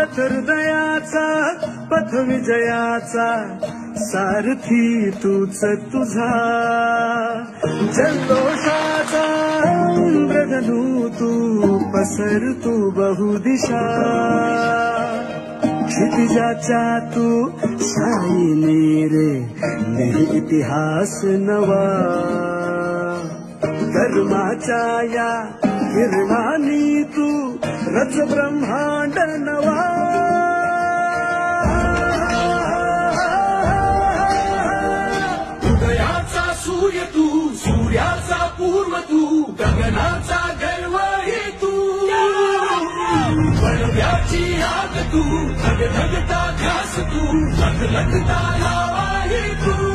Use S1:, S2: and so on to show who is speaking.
S1: रथ हृदयाचा पथ विजयाचा सारथी तूच तुझा जल्लोषाचा इंद्रधनू तू पसर तू बहुदिशा क्षितिजाच्या तू शाईने रे लिही इतिहास नवा धर्माच्या या किरणानी तू रच ब्रह्मांड नवा
S2: उदयाचा सूर्य तू सूर्याचा पूर्व तू गगनाचा गर्वही तू बळव्याची आग तू धगधगता ध्यास तू लखलखता लावाही तू